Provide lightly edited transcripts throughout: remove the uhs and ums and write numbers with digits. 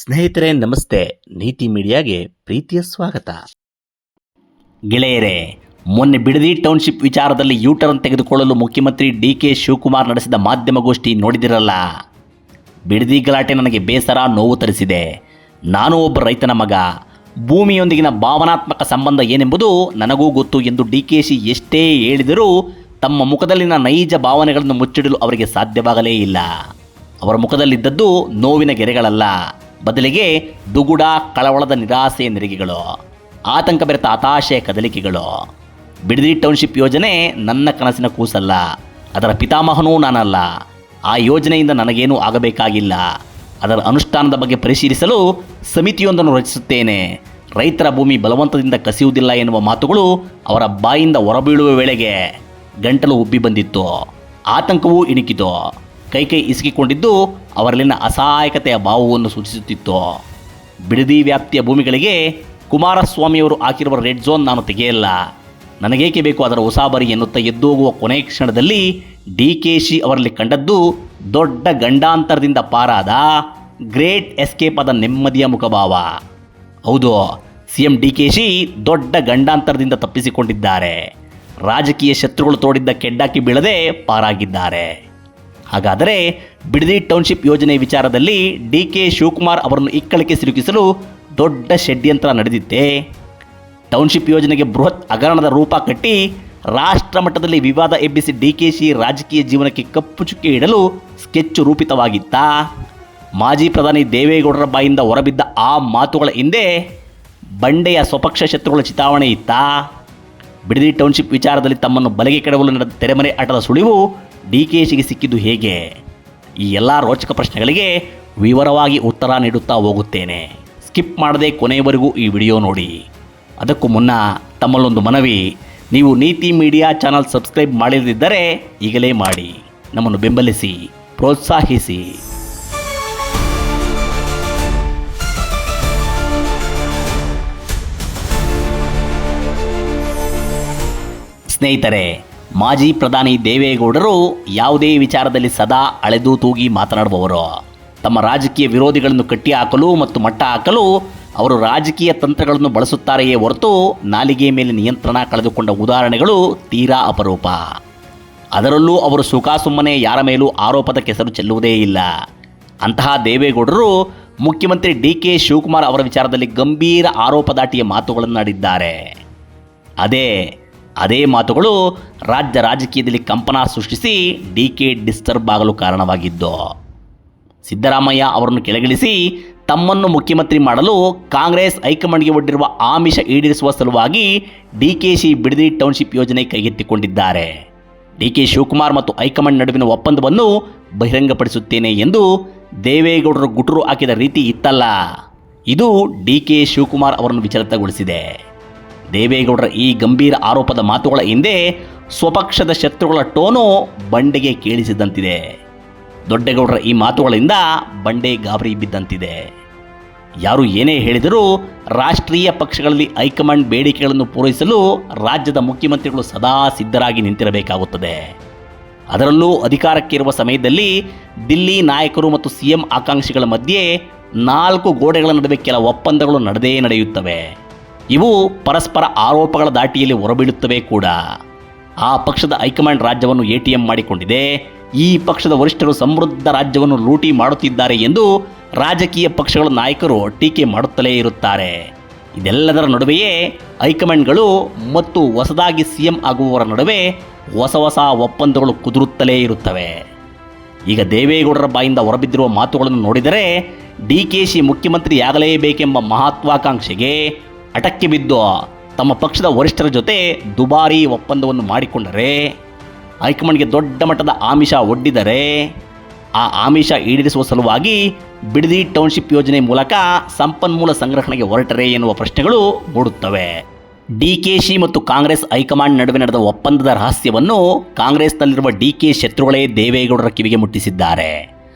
ಸ್ನೇಹಿತರೆ ನಮಸ್ತೆ. ನೀತಿ ಮೀಡಿಯಾಗೆ ಪ್ರೀತಿಯ ಸ್ವಾಗತ. ಗೆಳೆಯರೇ, ಮೊನ್ನೆ ಬಿಡದಿ ಟೌನ್ಶಿಪ್ ವಿಚಾರದಲ್ಲಿ ಯೂಟರ್ನ್ ತೆಗೆದುಕೊಳ್ಳಲು ಮುಖ್ಯಮಂತ್ರಿ ಡಿ.ಕೆ. ಶಿವಕುಮಾರ್ ನಡೆಸಿದ ಮಾಧ್ಯಮಗೋಷ್ಠಿ ನೋಡಿದಿರಲ್ಲ. ಬಿಡದಿ ಗಲಾಟೆ ನನಗೆ ಬೇಸರ, ನೋವು ತರಿಸಿದೆ. ನಾನು ಒಬ್ಬ ರೈತನ ಮಗ. ಭೂಮಿಯೊಂದಿಗಿನ ಭಾವನಾತ್ಮಕ ಸಂಬಂಧ ಏನೆಂಬುದು ನನಗೂ ಗೊತ್ತು ಎಂದು ಡಿ.ಕೆ.ಶಿ ಎಷ್ಟೇ ಹೇಳಿದರೂ ತಮ್ಮ ಮುಖದಲ್ಲಿನ ನೈಜ ಭಾವನೆಗಳನ್ನು ಮುಚ್ಚಿಡಲು ಅವರಿಗೆ ಸಾಧ್ಯವಾಗಲೇ ಇಲ್ಲ. ಅವರ ಮುಖದಲ್ಲಿದ್ದದ್ದು ನೋವಿನ ಗೆರೆಗಳಲ್ಲ, ಬದಲಿಗೆ ದುಗುಡ, ಕಳವಳದ ನಿರಾಸೆಯ ನೆರಿಗೆಗಳು, ಆತಂಕ ಬೆರೆತ ಹತಾಶೆಯ ಕದಲಿಕೆಗಳು. ಬಿಡದಿ ಟೌನ್ಶಿಪ್ ಯೋಜನೆ ನನ್ನ ಕನಸಿನ ಕೂಸಲ್ಲ, ಅದರ ಪಿತಾಮಹನೂ ನಾನಲ್ಲ. ಆ ಯೋಜನೆಯಿಂದ ನನಗೇನೂ ಆಗಬೇಕಾಗಿಲ್ಲ. ಅದರ ಅನುಷ್ಠಾನದ ಬಗ್ಗೆ ಪರಿಶೀಲಿಸಲು ಸಮಿತಿಯೊಂದನ್ನು ರಚಿಸುತ್ತೇನೆ. ರೈತರ ಭೂಮಿ ಬಲವಂತದಿಂದ ಕಸಿಯುವುದಿಲ್ಲ ಎನ್ನುವ ಮಾತುಗಳು ಅವರ ಬಾಯಿಂದ ಹೊರಬೀಳುವ ವೇಳೆಗೆ ಗಂಟಲು ಉಬ್ಬಿ ಬಂದಿತ್ತು. ಆತಂಕವೂ ಇಣುಕಿತು. ಕೈ ಇಸುಕಿಕೊಂಡಿದ್ದು ಅವರಲ್ಲಿನ ಅಸಹಾಯಕತೆಯ ಭಾವವನ್ನು ಸೂಚಿಸುತ್ತಿತ್ತು. ಬಿಡದಿ ವ್ಯಾಪ್ತಿಯ ಭೂಮಿಗಳಿಗೆ ಕುಮಾರಸ್ವಾಮಿಯವರು ಹಾಕಿರುವ ರೆಡ್ ಝೋನ್ ನಾನು ತೆಗೆಯಲ್ಲ, ನನಗೇಕೆ ಬೇಕು ಅದರ ಉಸಾಬರಿ ಎನ್ನುತ್ತಾ ಎದ್ದೋಗುವ ಕೊನೆಯ ಕ್ಷಣದಲ್ಲಿ ಡಿ.ಕೆ.ಶಿ ಅವರಲ್ಲಿ ಕಂಡದ್ದು ದೊಡ್ಡ ಗಂಡಾಂತರದಿಂದ ಪಾರಾದ ಗ್ರೇಟ್ ಎಸ್ಕೇಪ್ ಆದ ನೆಮ್ಮದಿಯ ಮುಖಭಾವ. ಹೌದು, ಸಿಎಂ ಡಿ.ಕೆ.ಶಿ ದೊಡ್ಡ ಗಂಡಾಂತರದಿಂದ ತಪ್ಪಿಸಿಕೊಂಡಿದ್ದಾರೆ. ರಾಜಕೀಯ ಶತ್ರುಗಳು ತೋಡಿದ್ದ ಕೆಡ್ಡಾಕಿ ಬೀಳದೆ ಪಾರಾಗಿದ್ದಾರೆ. ಹಾಗಾದರೆ ಬಿಡದಿ ಟೌನ್ಶಿಪ್ ಯೋಜನೆ ವಿಚಾರದಲ್ಲಿ ಡಿ.ಕೆ. ಶಿವಕುಮಾರ್ ಅವರನ್ನು ಇಕ್ಕಳಿಕೆ ಸಿಲುಕಿಸಲು ದೊಡ್ಡ ಷಡ್ಯಂತ್ರ ನಡೆದಿತ್ತೆ. ಟೌನ್ಶಿಪ್ ಯೋಜನೆಗೆ ಬೃಹತ್ ಹಗರಣದ ರೂಪ ಕಟ್ಟಿ ರಾಷ್ಟ್ರ ಮಟ್ಟದಲ್ಲಿ ವಿವಾದ ಎಬ್ಬಿಸಿ ಡಿ.ಕೆ.ಶಿ ರಾಜಕೀಯ ಜೀವನಕ್ಕೆ ಕಪ್ಪು ಚುಕ್ಕೆ ಇಡಲು ಸ್ಕೆಚ್ ರೂಪಿತವಾಗಿತ್ತ? ಮಾಜಿ ಪ್ರಧಾನಿ ದೇವೇಗೌಡರ ಬಾಯಿಂದ ಹೊರಬಿದ್ದ ಆ ಮಾತುಗಳ ಹಿಂದೆ ಬಂಡೆಯ ಸ್ವಪಕ್ಷ ಶತ್ರುಗಳ ಚಿತಾವಣೆ ಇತ್ತ? ಬಿಡದಿ ಟೌನ್ಶಿಪ್ ವಿಚಾರದಲ್ಲಿ ತಮ್ಮನ್ನು ಬಲೆಗೆ ಕೆಡವಲು ನಡೆದ ತೆರೆಮರೆ ಆಟದ ಸುಳಿವು ಡಿ.ಕೆ.ಶಿಗೆ ಸಿಕ್ಕಿದ್ದು ಹೇಗೆ? ಈ ಎಲ್ಲ ರೋಚಕ ಪ್ರಶ್ನೆಗಳಿಗೆ ವಿವರವಾಗಿ ಉತ್ತರ ನೀಡುತ್ತಾ ಹೋಗುತ್ತೇನೆ. ಸ್ಕಿಪ್ ಮಾಡದೆ ಕೊನೆಯವರೆಗೂ ಈ ವಿಡಿಯೋ ನೋಡಿ. ಅದಕ್ಕೂ ಮುನ್ನ ತಮ್ಮಲ್ಲೊಂದು ಮನವಿ, ನೀವು ನೀತಿ ಮೀಡಿಯಾ ಚಾನಲ್ ಸಬ್ಸ್ಕ್ರೈಬ್ ಮಾಡದಿದ್ದರೆ ಈಗಲೇ ಮಾಡಿ, ನಮ್ಮನ್ನು ಬೆಂಬಲಿಸಿ, ಪ್ರೋತ್ಸಾಹಿಸಿ. ಸ್ನೇಹಿತರೆ, ಮಾಜಿ ಪ್ರಧಾನಿ ದೇವೇಗೌಡರು ಯಾವುದೇ ವಿಚಾರದಲ್ಲಿ ಸದಾ ಅಳೆದು ತೂಗಿ ಮಾತನಾಡುವವರು. ತಮ್ಮ ರಾಜಕೀಯ ವಿರೋಧಿಗಳನ್ನು ಕಟ್ಟಿಹಾಕಲು ಮತ್ತು ಮಟ್ಟ ಹಾಕಲು ಅವರು ರಾಜಕೀಯ ತಂತ್ರಗಳನ್ನು ಬಳಸುತ್ತಾರೆಯೇ ಹೊರತು ನಾಲಿಗೆ ಮೇಲೆ ನಿಯಂತ್ರಣ ಕಳೆದುಕೊಂಡ ಉದಾಹರಣೆಗಳು ತೀರಾ ಅಪರೂಪ. ಅದರಲ್ಲೂ ಅವರು ಸುಮ್ಮನೆ ಯಾರ ಮೇಲೂ ಆರೋಪದ ಕೆಸರು ಚೆಲ್ಲುವುದೇ ಇಲ್ಲ. ಅಂತಹ ದೇವೇಗೌಡರು ಮುಖ್ಯಮಂತ್ರಿ ಡಿ.ಕೆ. ಶಿವಕುಮಾರ್ ಅವರ ವಿಚಾರದಲ್ಲಿ ಗಂಭೀರ ಆರೋಪ ದಾಟಿಯ ಮಾತುಗಳನ್ನು ಆಡಿದ್ದಾರೆ. ಅದೇ ಮಾತುಗಳು ರಾಜ್ಯ ರಾಜಕೀಯದಲ್ಲಿ ಕಂಪನ ಸೃಷ್ಟಿಸಿ ಡಿ.ಕೆ. ಡಿಸ್ಟರ್ಬ್ ಆಗಲು ಕಾರಣವಾಗಿದ್ದು. ಸಿದ್ದರಾಮಯ್ಯ ಅವರನ್ನು ಕೆಳಗಿಳಿಸಿ ತಮ್ಮನ್ನು ಮುಖ್ಯಮಂತ್ರಿ ಮಾಡಲು ಕಾಂಗ್ರೆಸ್ ಹೈಕಮಾಂಡ್ಗೆ ಒಡ್ಡಿರುವ ಆಮಿಷ ಈಡೇರಿಸುವ ಸಲುವಾಗಿ ಡಿ.ಕೆ.ಶಿ ಬಿಡದಿ ಟೌನ್ಶಿಪ್ ಯೋಜನೆ ಕೈಗೆತ್ತಿಕೊಂಡಿದ್ದಾರೆ. ಡಿ.ಕೆ. ಶಿವಕುಮಾರ್ ಮತ್ತು ಹೈಕಮಾಂಡ್ ನಡುವಿನ ಒಪ್ಪಂದವನ್ನು ಬಹಿರಂಗಪಡಿಸುತ್ತೇನೆ ಎಂದು ದೇವೇಗೌಡರು ಗುಟುರು ಹಾಕಿದ ರೀತಿ ಇತ್ತಲ್ಲ, ಇದು ಡಿ.ಕೆ. ಶಿವಕುಮಾರ್ ಅವರನ್ನು ವಿಚಲಿತಗೊಳಿಸಿದೆ. ದೇವೇಗೌಡರ ಈ ಗಂಭೀರ ಆರೋಪದ ಮಾತುಗಳ ಹಿಂದೆ ಸ್ವಪಕ್ಷದ ಶತ್ರುಗಳ ಟೋನು ಬಂಡೆಗೆ ಕೇಳಿಸಿದಂತಿದೆ. ದೊಡ್ಡಗೌಡರ ಈ ಮಾತುಗಳಿಂದ ಬಂಡೆ ಗಾಬರಿ ಬಿದ್ದಂತಿದೆ. ಯಾರು ಏನೇ ಹೇಳಿದರೂ ರಾಷ್ಟ್ರೀಯ ಪಕ್ಷಗಳಲ್ಲಿ ಹೈಕಮಾಂಡ್ ಬೇಡಿಕೆಗಳನ್ನು ಪೂರೈಸಲು ರಾಜ್ಯದ ಮುಖ್ಯಮಂತ್ರಿಗಳು ಸದಾ ಸಿದ್ಧರಾಗಿ ನಿಂತಿರಬೇಕಾಗುತ್ತದೆ. ಅದರಲ್ಲೂ ಅಧಿಕಾರಕ್ಕಿರುವ ಸಮಯದಲ್ಲಿ ದಿಲ್ಲಿ ನಾಯಕರು ಮತ್ತು ಸಿಎಂ ಆಕಾಂಕ್ಷಿಗಳ ಮಧ್ಯೆ 4 ಗೋಡೆಗಳ ನಡುವೆ ಕೆಲ ಒಪ್ಪಂದಗಳು ನಡೆಯುತ್ತವೆ. ಇವು ಪರಸ್ಪರ ಆರೋಪಗಳ ದಾಟಿಯಲ್ಲಿ ಹೊರಬೀಳುತ್ತವೆ ಕೂಡ. ಆ ಪಕ್ಷದ ಹೈಕಮಾಂಡ್ ರಾಜ್ಯವನ್ನು ATM ಮಾಡಿಕೊಂಡಿದೆ. ಈ ಪಕ್ಷದ ವರಿಷ್ಠರು ಸಮೃದ್ಧ ರಾಜ್ಯವನ್ನು ಲೂಟಿ ಮಾಡುತ್ತಿದ್ದಾರೆ ಎಂದು ರಾಜಕೀಯ ಪಕ್ಷಗಳ ನಾಯಕರು ಟೀಕೆ ಮಾಡುತ್ತಲೇ ಇರುತ್ತಾರೆ. ಇದೆಲ್ಲದರ ನಡುವೆಯೇ ಹೈಕಮಾಂಡ್ಗಳು ಮತ್ತು ಹೊಸದಾಗಿ ಸಿಎಂ ಆಗುವವರ ನಡುವೆ ಹೊಸ ಒಪ್ಪಂದಗಳು ಕುದುರುತ್ತಲೇ ಇರುತ್ತವೆ. ಈಗ ದೇವೇಗೌಡರ ಬಾಯಿಂದ ಹೊರಬಿದ್ದಿರುವ ಮಾತುಗಳನ್ನು ನೋಡಿದರೆ ಡಿ.ಕೆ.ಶಿ ಮುಖ್ಯಮಂತ್ರಿಯಾಗಲೇಬೇಕೆಂಬ ಮಹತ್ವಾಕಾಂಕ್ಷೆಗೆ ಅಟಕ್ಕೆ ಬಿದ್ದು ತಮ್ಮ ಪಕ್ಷದ ವರಿಷ್ಠರ ಜೊತೆ ದುಬಾರಿ ಒಪ್ಪಂದವನ್ನು ಮಾಡಿಕೊಂಡರೆ, ಹೈಕಮಾಂಡ್ಗೆ ದೊಡ್ಡ ಮಟ್ಟದ ಆಮಿಷ ಒಡ್ಡಿದರೆ, ಆ ಆಮಿಷ ಈಡೇರಿಸುವ ಸಲುವಾಗಿ ಬಿಡದಿ ಟೌನ್ಶಿಪ್ ಯೋಜನೆ ಮೂಲಕ ಸಂಪನ್ಮೂಲ ಸಂಗ್ರಹಣೆಗೆ ಹೊರಟರೆ ಎನ್ನುವ ಪ್ರಶ್ನೆಗಳು ಮೂಡುತ್ತವೆ. ಡಿ.ಕೆ.ಶಿ ಮತ್ತು ಕಾಂಗ್ರೆಸ್ ಹೈಕಮಾಂಡ್ ನಡುವೆ ನಡೆದ ಒಪ್ಪಂದದ ರಹಸ್ಯವನ್ನು ಕಾಂಗ್ರೆಸ್ನಲ್ಲಿರುವ ಡಿ.ಕೆ. ಶತ್ರುಗಳೇ ದೇವೇಗೌಡರ ಕಿವಿಗೆ ಮುಟ್ಟಿಸಿದ್ದಾರೆ.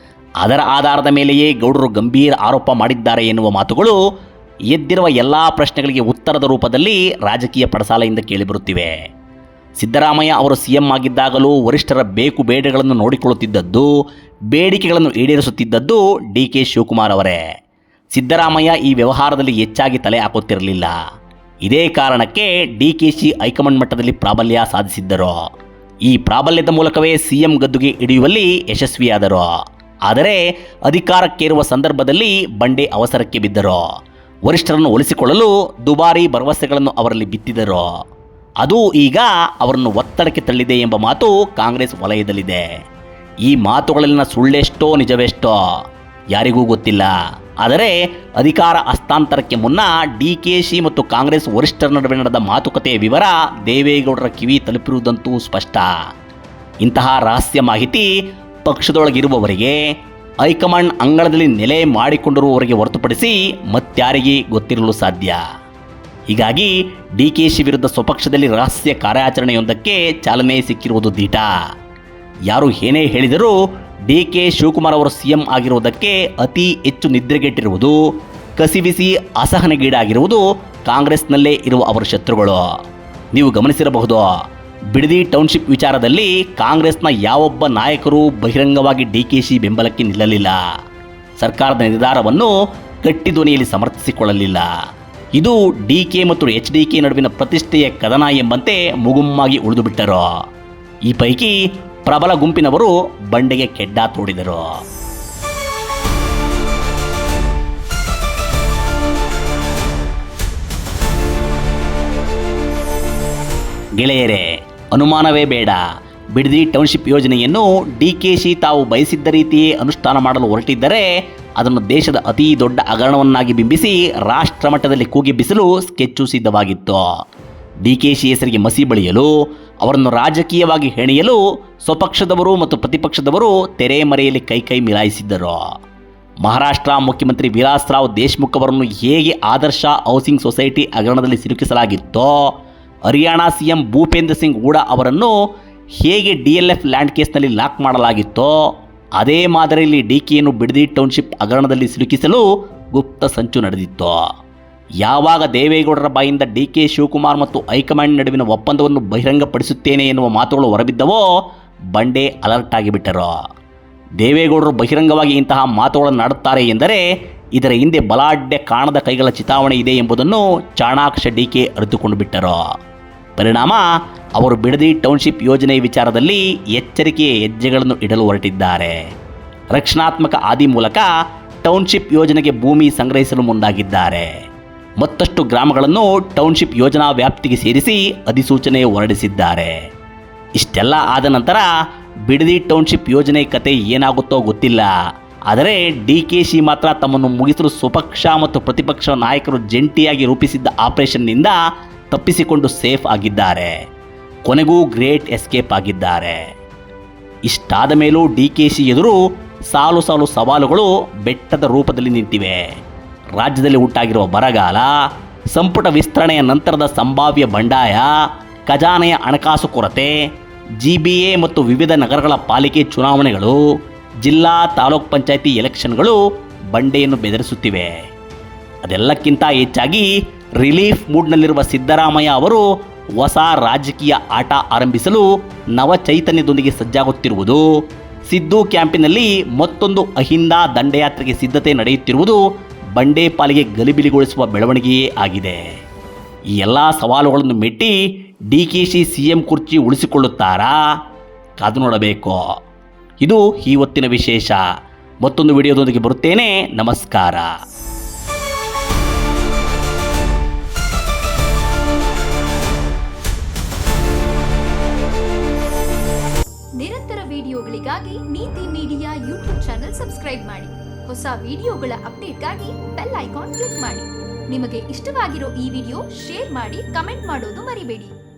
ಅದರ ಆಧಾರದ ಮೇಲೆಯೇ ಗೌಡರು ಗಂಭೀರ ಆರೋಪ ಮಾಡಿದ್ದಾರೆ ಎನ್ನುವ ಮಾತುಗಳು ಎದ್ದಿರುವ ಎಲ್ಲ ಪ್ರಶ್ನೆಗಳಿಗೆ ಉತ್ತರದ ರೂಪದಲ್ಲಿ ರಾಜಕೀಯ ಪಡಸಾಲೆಯಿಂದ ಕೇಳಿಬರುತ್ತಿವೆ. ಸಿದ್ದರಾಮಯ್ಯ ಅವರು ಸಿಎಂ ಆಗಿದ್ದಾಗಲೂ ವರಿಷ್ಠರ ಬೇಕು ಬೇಡಗಳನ್ನು ನೋಡಿಕೊಳ್ಳುತ್ತಿದ್ದದ್ದು, ಬೇಡಿಕೆಗಳನ್ನು ಈಡೇರಿಸುತ್ತಿದ್ದದ್ದು ಡಿ.ಕೆ. ಶಿವಕುಮಾರ್ ಅವರೇ. ಸಿದ್ದರಾಮಯ್ಯ ಈ ವ್ಯವಹಾರದಲ್ಲಿ ಹೆಚ್ಚಾಗಿ ತಲೆ ಹಾಕುತ್ತಿರಲಿಲ್ಲ. ಇದೇ ಕಾರಣಕ್ಕೆ ಡಿಕೆಶಿ ಹೈಕಮಾಂಡ್ ಮಟ್ಟದಲ್ಲಿ ಪ್ರಾಬಲ್ಯ ಸಾಧಿಸಿದ್ದರು. ಈ ಪ್ರಾಬಲ್ಯದ ಮೂಲಕವೇ ಸಿಎಂ ಗದ್ದುಗೆ ಹಿಡಿಯುವಲ್ಲಿ ಯಶಸ್ವಿಯಾದರು. ಆದರೆ ಅಧಿಕಾರಕ್ಕೇರುವ ಸಂದರ್ಭದಲ್ಲಿ ಬಂಡೆ ಅವಸರಕ್ಕೆ ಬಿದ್ದರು. ವರಿಷ್ಠರನ್ನು ಒಲಿಸಿಕೊಳ್ಳಲು ದುಬಾರಿ ಭರವಸೆಗಳನ್ನು ಅವರಲ್ಲಿ ಬಿತ್ತಿದರು. ಅದು ಈಗ ಅವರನ್ನು ಒತ್ತಡಕ್ಕೆ ತಳ್ಳಿದೆ ಎಂಬ ಮಾತು ಕಾಂಗ್ರೆಸ್ ವಲಯದಲ್ಲಿದೆ. ಈ ಮಾತುಗಳಲ್ಲಿನ ಸುಳ್ಳೆಷ್ಟೋ ನಿಜವೆಷ್ಟೋ ಯಾರಿಗೂ ಗೊತ್ತಿಲ್ಲ. ಆದರೆ ಅಧಿಕಾರ ಹಸ್ತಾಂತರಕ್ಕೆ ಮುನ್ನ ಡಿಕೆಶಿ ಮತ್ತು ಕಾಂಗ್ರೆಸ್ ವರಿಷ್ಠರ ನಡುವೆ ನಡೆದ ಮಾತುಕತೆಯ ವಿವರ ದೇವೇಗೌಡರ ಕಿವಿ ತಲುಪಿರುವುದಂತೂ ಸ್ಪಷ್ಟ. ಇಂತಹ ರಹಸ್ಯ ಮಾಹಿತಿ ಪಕ್ಷದೊಳಗಿರುವವರಿಗೆ, ಹೈಕಮಾಂಡ್ ಅಂಗಳದಲ್ಲಿ ನೆಲೆ ಮಾಡಿಕೊಂಡಿರುವವರಿಗೆ ಹೊರತುಪಡಿಸಿ ಮತ್ಯಾರಿಗೆ ಗೊತ್ತಿರಲು ಸಾಧ್ಯ. ಹೀಗಾಗಿ ಡಿಕೆಶಿ ವಿರುದ್ಧ ಸ್ವಪಕ್ಷದಲ್ಲಿ ರಹಸ್ಯ ಕಾರ್ಯಾಚರಣೆಯೊಂದಕ್ಕೆ ಚಾಲನೆ ಸಿಕ್ಕಿರುವುದು ದಿಟ. ಯಾರು ಏನೇ ಹೇಳಿದರೂ ಡಿಕೆ ಶಿವಕುಮಾರ್ ಅವರು ಸಿಎಂ ಆಗಿರುವುದಕ್ಕೆ ಅತಿ ಹೆಚ್ಚು ನಿದ್ರೆಗೆಟ್ಟಿರುವುದು, ಕಸಿವಿಸಿ ಅಸಹನೆಗೀಡಾಗಿರುವುದು ಕಾಂಗ್ರೆಸ್ನಲ್ಲೇ ಇರುವ ಅವರ ಶತ್ರುಗಳು. ನೀವು ಗಮನಿಸಿರಬಹುದು, ಬಿಡದಿ ಟೌನ್ಶಿಪ್ ವಿಚಾರದಲ್ಲಿ ಕಾಂಗ್ರೆಸ್ನ ಯಾವೊಬ್ಬ ನಾಯಕರು ಬಹಿರಂಗವಾಗಿ ಡಿಕೆಶಿ ಬೆಂಬಲಕ್ಕೆ ನಿಲ್ಲಲಿಲ್ಲ. ಸರ್ಕಾರದ ನಿರ್ಧಾರವನ್ನು ಗಟ್ಟಿ ಧ್ವನಿಯಲ್ಲಿ ಸಮರ್ಥಿಸಿಕೊಳ್ಳಲಿಲ್ಲ. ಇದು ಡಿಕೆ ಮತ್ತು HDK ನಡುವಿನ ಪ್ರತಿಷ್ಠೆಯ ಕದನ ಎಂಬಂತೆ ಮುಗುಮ್ಮಾಗಿ ಉಳಿದುಬಿಟ್ಟರು. ಈ ಪೈಕಿ ಪ್ರಬಲ ಗುಂಪಿನವರು ಬಂಡೆಗೆ ಕೆಡ್ಡ ತೋಡಿದರು. ಗೆಳೆಯರೇ, ಅನುಮಾನವೇ ಬೇಡ, ಬಿಡದಿ ಟೌನ್ಶಿಪ್ ಯೋಜನೆಯನ್ನು ಡಿಕೆಶಿ ತಾವು ಬಯಸಿದ್ದ ರೀತಿಯೇ ಅನುಷ್ಠಾನ ಮಾಡಲು ಹೊರಟಿದ್ದರೆ ಅದನ್ನು ದೇಶದ ಅತಿ ದೊಡ್ಡ ಹಗರಣವನ್ನಾಗಿ ಬಿಂಬಿಸಿ ರಾಷ್ಟ್ರ ಮಟ್ಟದಲ್ಲಿ ಕೂಗೆಬ್ಬಿಸಲು ಸ್ಕೆಚ್ಚು ಸಿದ್ಧವಾಗಿತ್ತು. ಡಿಕೆಶಿ ಹೆಸರಿಗೆ ಮಸಿ ಬಳಿಯಲು, ಅವರನ್ನು ರಾಜಕೀಯವಾಗಿ ಹೆಣೆಯಲು ಸ್ವಪಕ್ಷದವರು ಮತ್ತು ಪ್ರತಿಪಕ್ಷದವರು ತೆರೆಮರೆಯಲ್ಲಿ ಕೈ ಮಿಲಾಯಿಸಿದ್ದರು. ಮಹಾರಾಷ್ಟ್ರ ಮುಖ್ಯಮಂತ್ರಿ ವಿಲಾಸ್ರಾವ್ ದೇಶ್ಮುಖ್ ಅವರನ್ನು ಹೇಗೆ ಆದರ್ಶ ಹೌಸಿಂಗ್ ಸೊಸೈಟಿ ಹಗರಣದಲ್ಲಿ ಸಿಲುಕಿಸಲಾಗಿತ್ತೋ, ಹರಿಯಾಣ ಸಿಎಂ ಭೂಪೇಂದ್ರ ಸಿಂಗ್ ಹೂಡಾ ಅವರನ್ನು ಹೇಗೆ DLF ಲ್ಯಾಂಡ್ ಕೇಸ್ನಲ್ಲಿ ಲಾಕ್ ಮಾಡಲಾಗಿತ್ತೋ, ಅದೇ ಮಾದರಿಯಲ್ಲಿ ಡಿಕೆಯನ್ನು ಬಿಡದಿ ಟೌನ್ಶಿಪ್ ಹಗರಣದಲ್ಲಿ ಸಿಲುಕಿಸಲು ಗುಪ್ತ ಸಂಚು ನಡೆದಿತ್ತು. ಯಾವಾಗ ದೇವೇಗೌಡರ ಬಾಯಿಂದ ಡಿಕೆ ಶಿವಕುಮಾರ್ ಮತ್ತು ಹೈಕಮಾಂಡ್ ನಡುವಿನ ಒಪ್ಪಂದವನ್ನು ಬಹಿರಂಗಪಡಿಸುತ್ತೇನೆ ಎನ್ನುವ ಮಾತುಗಳು ಹೊರಬಿದ್ದವೋ ಬಂಡೆ ಅಲರ್ಟ್ ಆಗಿಬಿಟ್ಟರು. ದೇವೇಗೌಡರು ಬಹಿರಂಗವಾಗಿ ಇಂತಹ ಮಾತುಗಳನ್ನು ಆಡುತ್ತಾರೆ ಎಂದರೆ ಇದರ ಹಿಂದೆ ಬಲಾಢ್ಯ ಕಾಣದ ಕೈಗಳ ಚಿತಾವಣೆ ಇದೆ ಎಂಬುದನ್ನು ಚಾಣಾಕ್ಷ ಡಿಕೆ ಅರಿತುಕೊಂಡು ಬಿಟ್ಟರು. ಪರಿಣಾಮ ಅವರು ಬಿಡದಿ ಟೌನ್ಶಿಪ್ ಯೋಜನೆ ವಿಚಾರದಲ್ಲಿ ಎಚ್ಚರಿಕೆಯ ಹೆಜ್ಜೆಗಳನ್ನು ಇಡಲು ಹೊರಟಿದ್ದಾರೆ. ರಕ್ಷಣಾತ್ಮಕ ಆದಿ ಮೂಲಕ ಟೌನ್ಶಿಪ್ ಯೋಜನೆಗೆ ಭೂಮಿ ಸಂಗ್ರಹಿಸಲು ಮುಂದಾಗಿದ್ದಾರೆ. ಮತ್ತಷ್ಟು ಗ್ರಾಮಗಳನ್ನು ಟೌನ್ಶಿಪ್ ಯೋಜನಾ ವ್ಯಾಪ್ತಿಗೆ ಸೇರಿಸಿ ಅಧಿಸೂಚನೆ ಹೊರಡಿಸಿದ್ದಾರೆ. ಇಷ್ಟೆಲ್ಲ ಆದ ನಂತರ ಬಿಡದಿ ಟೌನ್ಶಿಪ್ ಯೋಜನೆ ಕತೆ ಏನಾಗುತ್ತೋ ಗೊತ್ತಿಲ್ಲ. ಆದರೆ ಡಿಕೆಶಿ ಮಾತ್ರ ತಮ್ಮನ್ನು ಮುಗಿಸಲು ಸ್ವಪಕ್ಷ ಮತ್ತು ಪ್ರತಿಪಕ್ಷ ನಾಯಕರು ಜಂಟಿಯಾಗಿ ರೂಪಿಸಿದ್ದ ಆಪರೇಷನ್ನಿಂದ ತಪ್ಪಿಸಿಕೊಂಡು ಸೇಫ್ ಆಗಿದ್ದಾರೆ. ಕೊನೆಗೂ ಗ್ರೇಟ್ ಎಸ್ಕೇಪ್ ಆಗಿದ್ದಾರೆ. ಇಷ್ಟಾದ ಮೇಲೂ ಡಿಕೆಶಿ ಎದುರು ಸಾಲು ಸಾಲು ಸವಾಲುಗಳು ಬೆಟ್ಟದ ರೂಪದಲ್ಲಿ ನಿಂತಿವೆ. ರಾಜ್ಯದಲ್ಲಿ ಉಂಟಾಗಿರುವ ಬರಗಾಲ, ಸಂಪುಟ ವಿಸ್ತರಣೆಯ ನಂತರದ ಸಂಭಾವ್ಯ ಬಂಡಾಯ, ಖಜಾನೆಯ ಹಣಕಾಸು ಕೊರತೆ, GBA ಮತ್ತು ವಿವಿಧ ನಗರಗಳ ಪಾಲಿಕೆ ಚುನಾವಣೆಗಳು, ಜಿಲ್ಲಾ ತಾಲೂಕ್ ಪಂಚಾಯಿತಿ ಎಲೆಕ್ಷನ್ಗಳು ಬಂಡೆಯನ್ನು ಬೆದರಿಸುತ್ತಿವೆ. ಅದೆಲ್ಲಕ್ಕಿಂತ ಹೆಚ್ಚಾಗಿ ರಿಲೀಫ್ ಮೂಡ್ನಲ್ಲಿರುವ ಸಿದ್ದರಾಮಯ್ಯ ಅವರು ಹೊಸ ರಾಜಕೀಯ ಆಟ ಆರಂಭಿಸಲು ನವ ಚೈತನ್ಯದೊಂದಿಗೆ ಸಜ್ಜಾಗುತ್ತಿರುವುದು, ಸಿದ್ದು ಕ್ಯಾಂಪಿನಲ್ಲಿ ಮತ್ತೊಂದು ಅಹಿಂದ ದಂಡಯಾತ್ರೆಗೆ ಸಿದ್ಧತೆ ನಡೆಯುತ್ತಿರುವುದು ಬಂಡೆ ಪಾಲಿಗೆ ಗಲಿಬಿಲಿಗೊಳಿಸುವ ಬೆಳವಣಿಗೆಯೇ ಆಗಿದೆ. ಈ ಎಲ್ಲ ಸವಾಲುಗಳನ್ನು ಮೆಟ್ಟಿ ಡಿಕೆಶಿ ಸಿಎಂ ಕುರ್ಚಿ ಉಳಿಸಿಕೊಳ್ಳುತ್ತಾರಾ? ಕಾದು ನೋಡಬೇಕು. ಇದು ಈ ಹೊತ್ತಿನ ವಿಶೇಷ. ಮತ್ತೊಂದು ವಿಡಿಯೋದೊಂದಿಗೆ ಬರುತ್ತೇನೆ. ನಮಸ್ಕಾರ. ನಿರಂತರ ವಿಡಿಯೋಗಳಿಗಾಗಿ ನೀತಿ ಮೀಡಿಯಾ ಯೂಟ್ಯೂಬ್ ಚಾನೆಲ್ ಸಬ್ಸ್ಕ್ರೈಬ್ ಮಾಡಿ. ಹೊಸ ವಿಡಿಯೋಗಳ ಅಪ್ಡೇಟ್ಗಾಗಿ ಬೆಲ್ ಐಕಾನ್ ಕ್ಲಿಕ್ ಮಾಡಿ. ನಿಮಗೆ ಇಷ್ಟವಾಗಿರೋ ಈ ವಿಡಿಯೋ ಶೇರ್ ಮಾಡಿ, ಕಮೆಂಟ್ ಮಾಡೋದು ಮರಿಬೇಡಿ.